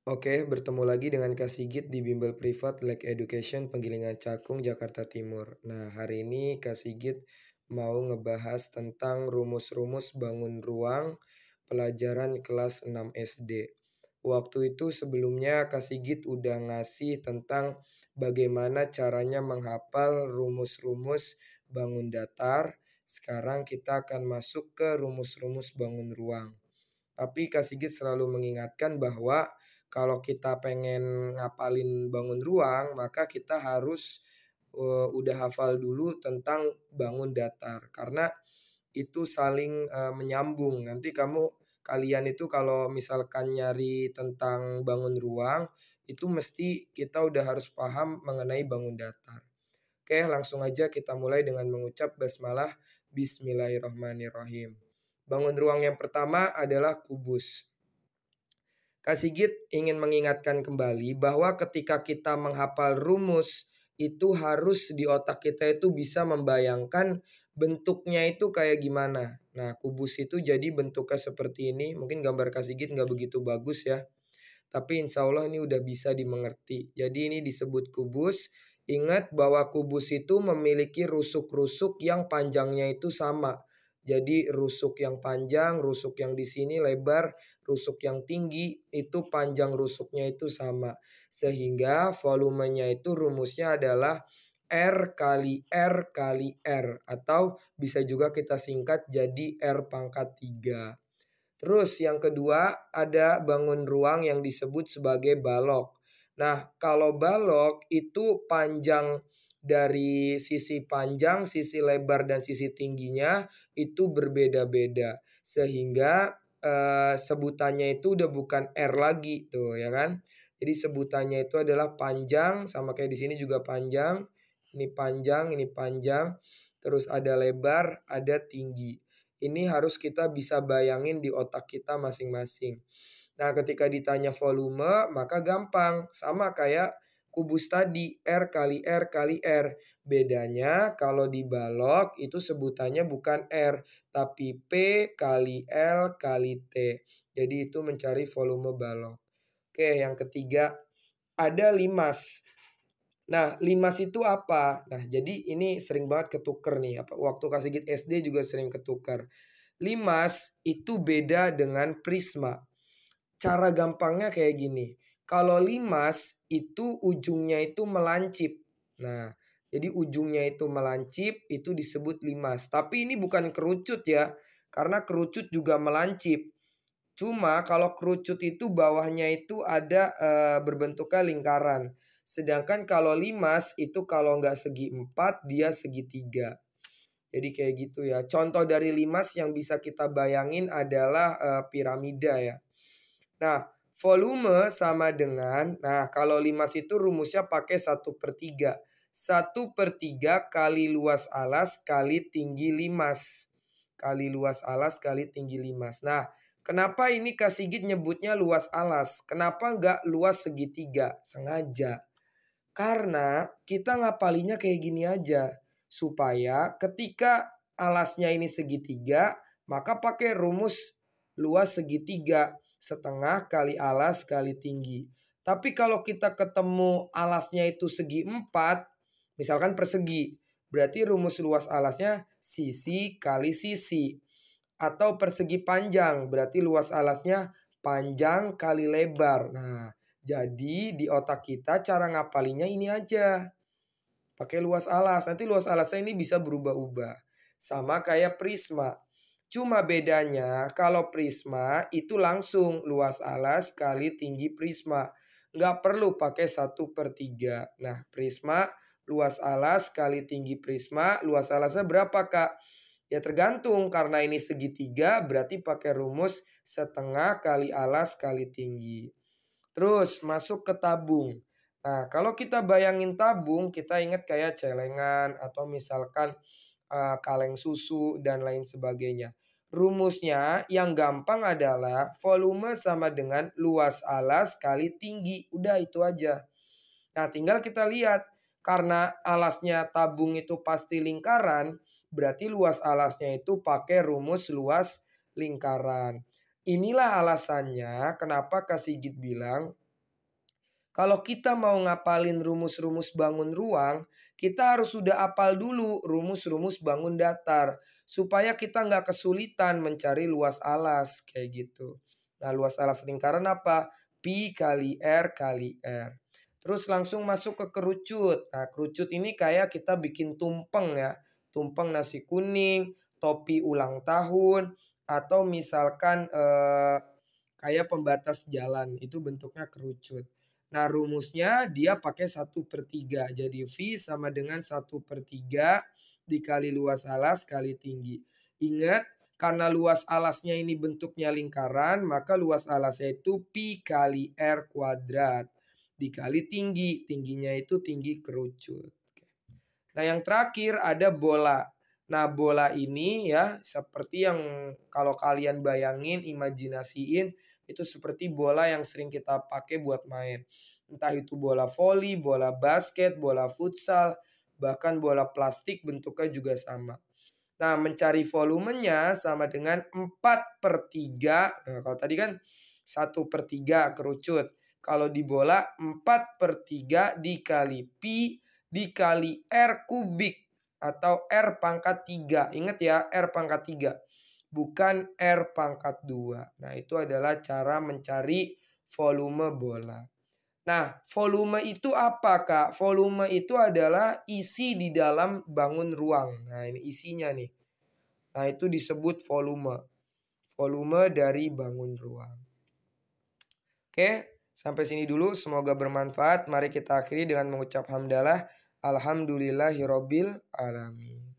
Oke, bertemu lagi dengan Kak Sigit di Bimbel Privat Like Education Penggilingan Cakung, Jakarta Timur. Nah, hari ini Kak Sigit mau ngebahas tentang rumus-rumus bangun ruang pelajaran kelas 6 SD. Waktu itu sebelumnya Kak Sigit udah ngasih tentang bagaimana caranya menghafal rumus-rumus bangun datar. Sekarang kita akan masuk ke rumus-rumus bangun ruang. Tapi Kak Sigit selalu mengingatkan bahwa kalau kita pengen ngapalin bangun ruang, maka kita harus, udah hafal dulu tentang bangun datar. Karena itu saling, menyambung. Nanti kalian itu kalau misalkan nyari tentang bangun ruang, itu mesti kita udah harus paham mengenai bangun datar. Oke, langsung aja kita mulai dengan mengucap basmalah, bismillahirrahmanirrahim. Bangun ruang yang pertama adalah kubus. Kak Sigit ingin mengingatkan kembali bahwa ketika kita menghafal rumus, itu harus di otak kita itu bisa membayangkan bentuknya itu kayak gimana. Nah, kubus itu jadi bentuknya seperti ini. Mungkin gambar Kak Sigit nggak begitu bagus ya. Tapi insya Allah ini udah bisa dimengerti. Jadi ini disebut kubus. Ingat bahwa kubus itu memiliki rusuk-rusuk yang panjangnya itu sama. Jadi rusuk yang panjang, rusuk yang di sini lebar, rusuk yang tinggi itu panjang rusuknya itu sama. Sehingga volumenya itu rumusnya adalah R kali R kali R. Atau bisa juga kita singkat jadi R pangkat 3. Terus yang kedua ada bangun ruang yang disebut sebagai balok. Nah, kalau balok itu panjang dari sisi panjang, sisi lebar dan sisi tingginya itu berbeda-beda. Sehingga sebutannya itu udah bukan R lagi tuh ya kan. Jadi sebutannya itu adalah panjang, sama kayak di sini juga panjang. Ini panjang, ini panjang. Terus ada lebar, ada tinggi. Ini harus kita bisa bayangin di otak kita masing-masing. Nah, ketika ditanya volume, maka gampang. Sama kayak kubus tadi, R kali R kali R. Bedanya kalau di balok itu sebutannya bukan R, tapi P kali L kali T. Jadi itu mencari volume balok. Oke, yang ketiga ada limas. Nah, limas itu apa? Nah, jadi ini sering banget ketuker nih. Waktu Kak Sigit SD juga sering ketuker. Limas itu beda dengan prisma. Cara gampangnya kayak gini. Kalau limas itu ujungnya itu melancip. Nah, jadi ujungnya itu melancip itu disebut limas. Tapi ini bukan kerucut ya. Karena kerucut juga melancip. Cuma kalau kerucut itu bawahnya itu ada berbentuknya lingkaran. Sedangkan kalau limas itu kalau nggak segi 4 dia segitiga. Jadi kayak gitu ya. Contoh dari limas yang bisa kita bayangin adalah piramida ya. Nah, volume sama dengan, nah kalau limas itu rumusnya pakai 1/3. 1/3 kali luas alas kali tinggi limas. Kali luas alas kali tinggi limas. Nah, kenapa ini Kak Sigit nyebutnya luas alas? Kenapa nggak luas segitiga? Sengaja. Karena kita ngapalinya kayak gini aja. Supaya ketika alasnya ini segitiga, maka pakai rumus luas segitiga. Setengah kali alas kali tinggi. Tapi kalau kita ketemu alasnya itu segi 4, misalkan persegi. Berarti rumus luas alasnya sisi kali sisi. Atau persegi panjang, berarti luas alasnya panjang kali lebar. Nah, jadi di otak kita cara ngapalinya ini aja. Pakai luas alas. Nanti luas alasnya ini bisa berubah-ubah. Sama kayak prisma. Cuma bedanya kalau prisma itu langsung luas alas kali tinggi prisma. Nggak perlu pakai 1/3. Nah, prisma luas alas kali tinggi prisma. Luas alasnya berapa, Kak? Ya tergantung, karena ini segitiga berarti pakai rumus setengah kali alas kali tinggi. Terus masuk ke tabung. Nah, kalau kita bayangin tabung, kita ingat kayak celengan atau misalkan kaleng susu dan lain sebagainya. Rumusnya yang gampang adalah volume sama dengan luas alas kali tinggi. Udah itu aja. Nah, tinggal kita lihat. Karena alasnya tabung itu pasti lingkaran, berarti luas alasnya itu pakai rumus luas lingkaran. Inilah alasannya kenapa Kak Sigit bilang Kalau kita mau ngapalin rumus-rumus bangun ruang, kita harus sudah hafal dulu rumus-rumus bangun datar. Supaya kita nggak kesulitan mencari luas alas kayak gitu. Nah, luas alas lingkaran apa? Pi kali R kali R. Terus langsung masuk ke kerucut. Nah, kerucut ini kayak kita bikin tumpeng ya. Tumpeng nasi kuning, topi ulang tahun, atau misalkan kayak pembatas jalan. Itu bentuknya kerucut. Nah, rumusnya dia pakai 1/3. Jadi V sama dengan 1/3 dikali luas alas kali tinggi. Ingat, karena luas alasnya ini bentuknya lingkaran, maka luas alasnya itu Pi kali R kuadrat. Dikali tinggi. Tingginya itu tinggi kerucut. Nah, yang terakhir ada bola. Nah, bola ini ya seperti yang kalau kalian bayangin, imajinasiin, itu seperti bola yang sering kita pakai buat main. Entah itu bola voli, bola basket, bola futsal, bahkan bola plastik bentuknya juga sama. Nah, mencari volumenya sama dengan 4/3. Nah, kalau tadi kan 1/3 kerucut. Kalau di bola 4/3 dikali Pi dikali R kubik atau R pangkat 3. Ingat ya, R pangkat 3. Bukan R pangkat 2. Nah, itu adalah cara mencari volume bola. Nah, volume itu apa, Kak? Volume itu adalah isi di dalam bangun ruang. Nah, ini isinya nih. Nah, itu disebut volume. Volume dari bangun ruang. Oke, sampai sini dulu. Semoga bermanfaat. Mari kita akhiri dengan mengucap hamdalah. Alhamdulillahirobbil alamin.